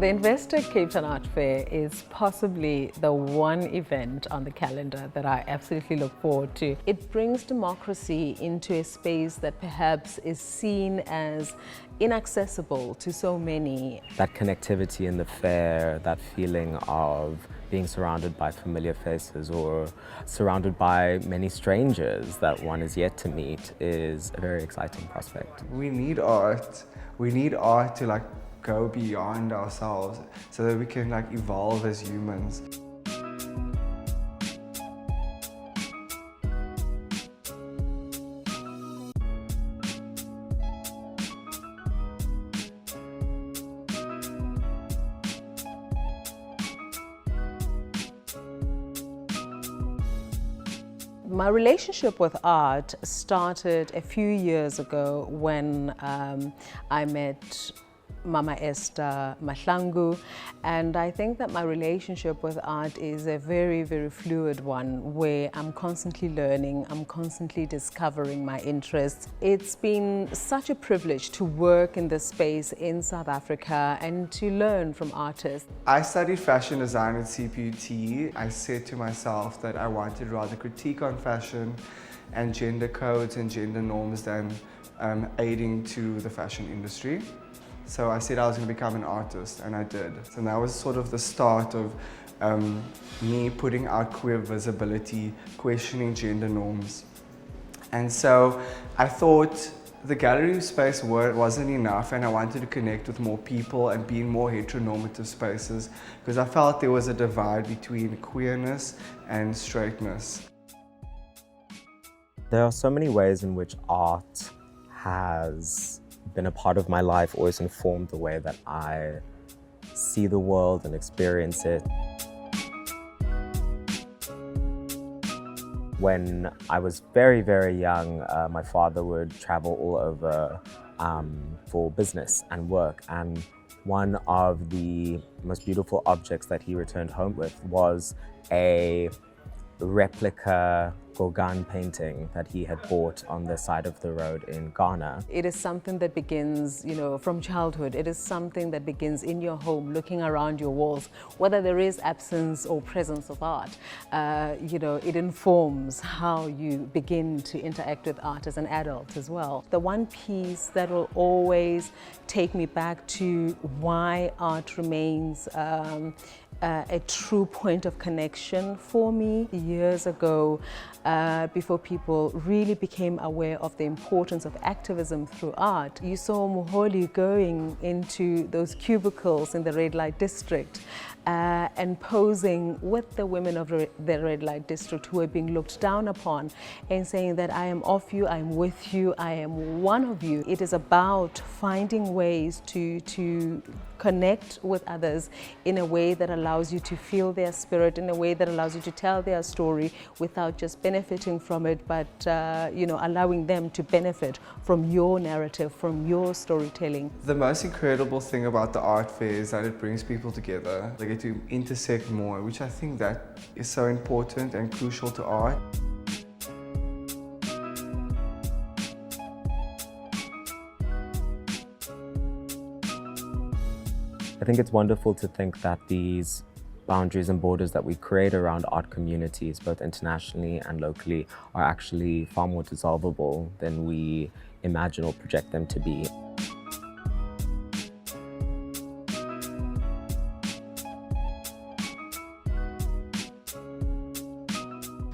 The Investec Cape Town Art Fair is possibly the one event on the calendar that I absolutely look forward to. It brings democracy into a space that perhaps is seen as inaccessible to so many. That connectivity in the fair, that feeling of being surrounded by familiar faces or surrounded by many strangers that one is yet to meet is a very exciting prospect. We need art. We need art to go beyond ourselves so that we can evolve as humans. My relationship with art started a few years ago when I met Mama Esther Mahlangu, and I think that my relationship with art is a very, very fluid one where I'm constantly learning, I'm constantly discovering my interests. It's been such a privilege to work in this space in South Africa and to learn from artists. I studied fashion design at CPUT. I said to myself that I wanted rather critique on fashion and gender codes and gender norms than aiding to the fashion industry. So I said I was going to become an artist, and I did. And that was sort of the start of me putting out queer visibility, questioning gender norms. And so I thought the gallery space wasn't enough, and I wanted to connect with more people and be in more heteronormative spaces because I felt there was a divide between queerness and straightness. There are so many ways in which art has been a part of my life, always informed the way that I see the world and experience it. When I was very, very young, my father would travel all over for business and work, and one of the most beautiful objects that he returned home with was a replica Gauguin painting that he had bought on the side of the road in Ghana. It is something that begins, from childhood. It is something that begins in your home, looking around your walls. Whether there is absence or presence of art, it informs how you begin to interact with art as an adult as well. The one piece that will always take me back to why art remains a true point of connection for me. Years ago, before people really became aware of the importance of activism through art, you saw Moholi going into those cubicles in the red light district and posing with the women of the red light district who were being looked down upon and saying that I am of you, I am with you, I am one of you. It is about finding ways to connect with others in a way that allows you to feel their spirit, in a way that allows you to tell their story without just benefiting from it, but allowing them to benefit from your narrative, from your storytelling. The most incredible thing about the art fair is that it brings people together. They get to intersect more, which I think that is so important and crucial to art. I think it's wonderful to think that these boundaries and borders that we create around art communities, both internationally and locally, are actually far more dissolvable than we imagine or project them to be.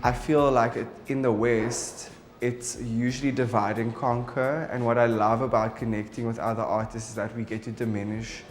I feel like in the West, it's usually divide and conquer, and what I love about connecting with other artists is that we get to diminish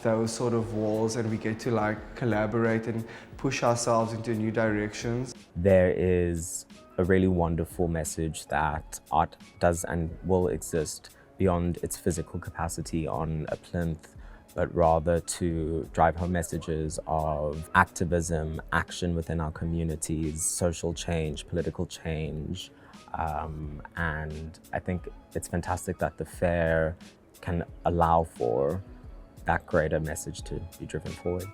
those sort of walls and we get to collaborate and push ourselves into new directions. There is a really wonderful message that art does and will exist beyond its physical capacity on a plinth, but rather to drive home messages of activism, action within our communities, social change, political change. And I think it's fantastic that the fair can allow for that greater message to be driven forward.